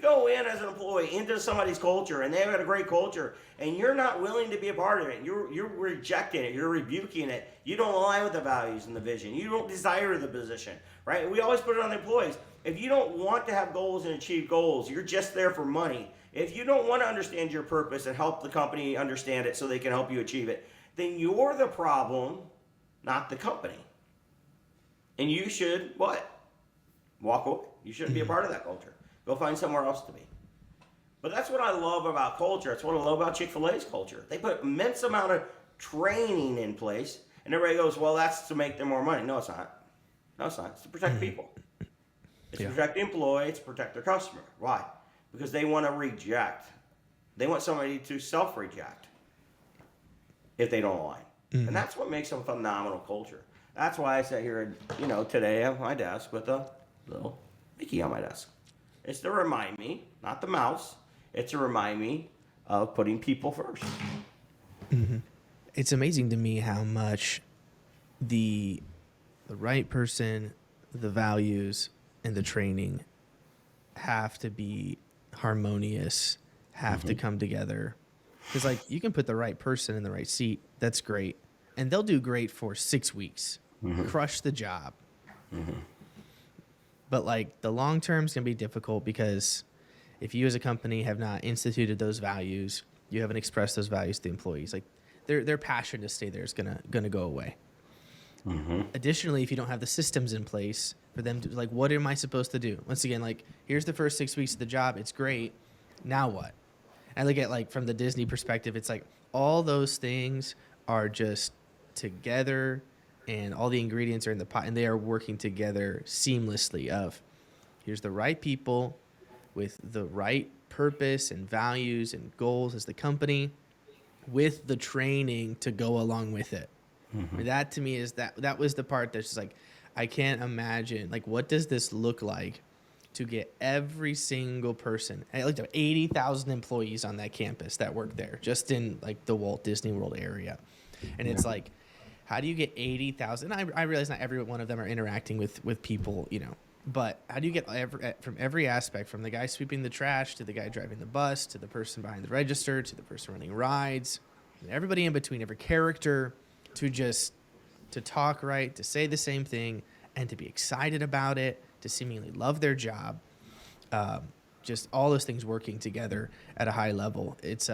go in as an employee into somebody's culture and they've got a great culture and you're not willing to be a part of it, you're rejecting it, you're rebuking it, you don't align with the values and the vision, you don't desire the position, right? We always put it on the employees. If you don't want to have goals and achieve goals, you're just there for money. If you don't want to understand your purpose and help the company understand it so they can help you achieve it, then you're the problem, not the company. And you should what? Walk away. You shouldn't be a part of that culture. Go find somewhere else to be. But that's what I love about culture. It's what I love about Chick-fil-A's culture. They put immense amount of training in place, and everybody goes, well, that's to make them more money. No, it's not. No, it's not. It's to protect people. It's to protect the employee. It's to protect their customer. Why? Because they want to reject. They want somebody to self-reject if they don't align. And that's what makes a phenomenal culture. That's why I sit here, today at my desk with a little Mickey on my desk. It's to remind me, not the mouse, it's to remind me of putting people first. Mm-hmm. It's amazing to me how much the right person, the values, and the training have to be harmonious, have to come together. Because, like, you can put the right person in the right seat. That's great. And they'll do great for 6 weeks. Crush the job. But, like, the long term is going to be difficult because if you as a company have not instituted those values, you haven't expressed those values to the employees, like, their passion to stay there is gonna go away. Additionally, if you don't have the systems in place for them to, like, what am I supposed to do? Once again, like, here's the first 6 weeks of the job. It's great. Now what? I look at, like, from the Disney perspective, it's like all those things are just together and all the ingredients are in the pot and they are working together seamlessly of here's the right people with the right purpose and values and goals as the company with the training to go along with it. That to me is that was the part that's just like, I can't imagine, like, what does this look like to get every single person. I looked at 80,000 employees on that campus that work there, just in, like, the Walt Disney World area. And it's like, how do you get 80,000? I realize not every one of them are interacting with people, but how do you get from every aspect, from the guy sweeping the trash to the guy driving the bus to the person behind the register to the person running rides, and everybody in between, every character, to talk right, to say the same thing, and to be excited about it, to seemingly love their job, just all those things working together at a high level. It's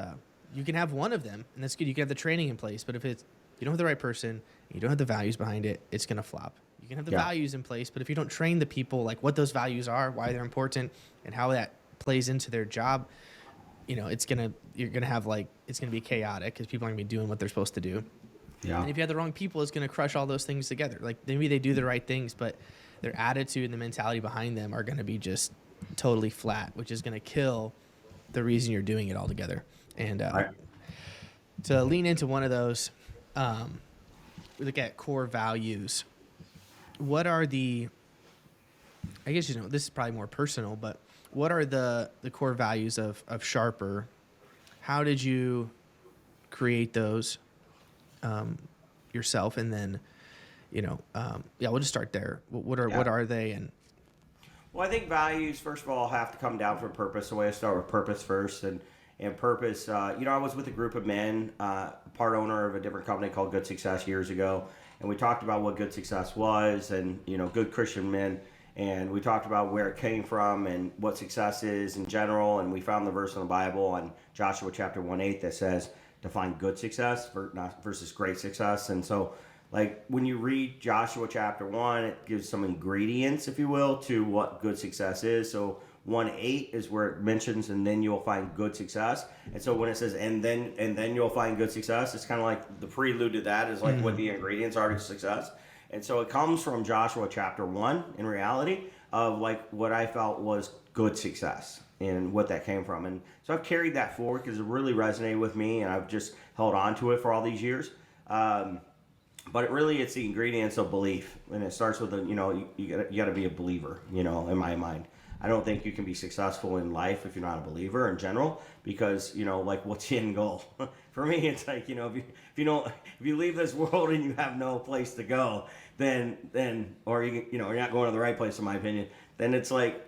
you can have one of them, and that's good. You can have the training in place, but if you don't have the right person, you don't have the values behind it, it's gonna flop. You can have the values in place, but if you don't train the people, like, what those values are, why they're important, and how that plays into their job, it's gonna be chaotic because people aren't gonna be doing what they're supposed to do. Yeah. And if you have the wrong people, it's going to crush all those things together. Like, maybe they do the right things, but their attitude and the mentality behind them are going to be just totally flat, which is going to kill the reason you're doing it altogether. And to lean into one of those, we look at core values. What are I guess, this is probably more personal, but what are the core values of Sharper? How did you create those? Yourself, and then we'll just start there. What are they? And well, I think values, first of all, have to come down from purpose. The way I start with purpose first, and purpose. I was with a group of men, part owner of a different company called Good Success years ago, and we talked about what good success was, and good Christian men, and we talked about where it came from and what success is in general, and we found the verse in the Bible on Joshua chapter 1:8 that says, define good success versus great success. And so, like, when you read Joshua chapter 1, it gives some ingredients, if you will, to what good success is. So 1:8 is where it mentions, and then you'll find good success. And so when it says, and then you'll find good success, it's kind of like the prelude to that is like what the ingredients are to success. And so it comes from Joshua chapter 1, in reality, of, like, what I felt was good success and what that came from. And so I've carried that forward because it really resonated with me, and I've just held on to it for all these years. But it's the ingredients of belief, and it starts with you got to be a believer. In my mind, I don't think you can be successful in life if you're not a believer in general, because like, what's the end goal? For me, it's like, if you leave this world and you have no place to go, then or you're not going to the right place, in my opinion. Then it's like,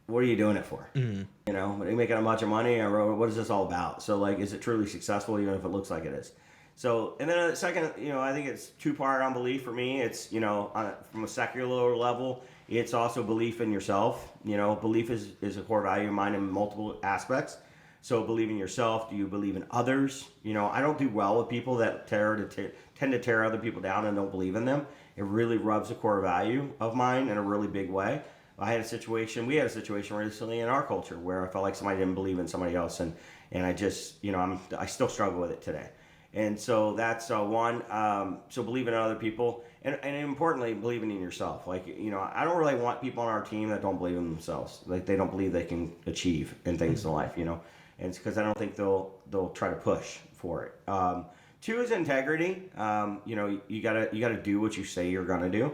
what are you doing it for? Mm-hmm. You know, are you making a bunch of money, or what is this all about? So, like, is it truly successful, even if it looks like it is? So, and then the second, I think it's two-part on belief for me. It's, from a secular level, it's also belief in yourself. Belief is a core value of mine in multiple aspects. So, believe in yourself. Do you believe in others? I don't do well with people that tend to tear other people down and don't believe in them. It really rubs a core value of mine in a really big way. We had a situation recently in our culture where I felt like somebody didn't believe in somebody else, and I just, I still struggle with it today. And so that's one. So believing in other people, and importantly, believing in yourself. Like, I don't really want people on our team that don't believe in themselves. Like, they don't believe they can achieve in things in life. And it's because I don't think they'll try to push for it. Two is integrity. You gotta do what you say you're gonna do.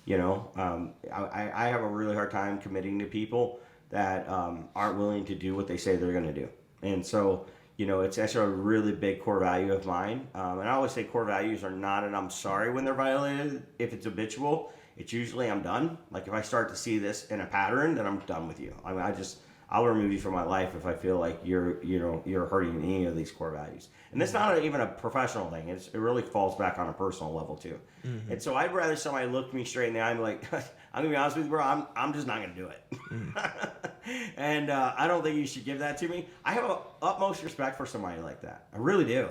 I have a really hard time committing to people that aren't willing to do what they say they're going to do. And so, it's actually a really big core value of mine. And I always say core values are not an I'm sorry when they're violated. If it's habitual, it's usually I'm done. Like, if I start to see this in a pattern, then I'm done with you. I mean, I'll remove you from my life if I feel like you're hurting any of these core values. And it's not even a professional thing. It really falls back on a personal level too. Mm-hmm. And so I'd rather somebody look me straight in the eye and be like, I'm gonna be honest with you, bro, I'm just not gonna do it. Mm-hmm. And I don't think you should give that to me. I have utmost respect for somebody like that. I really do.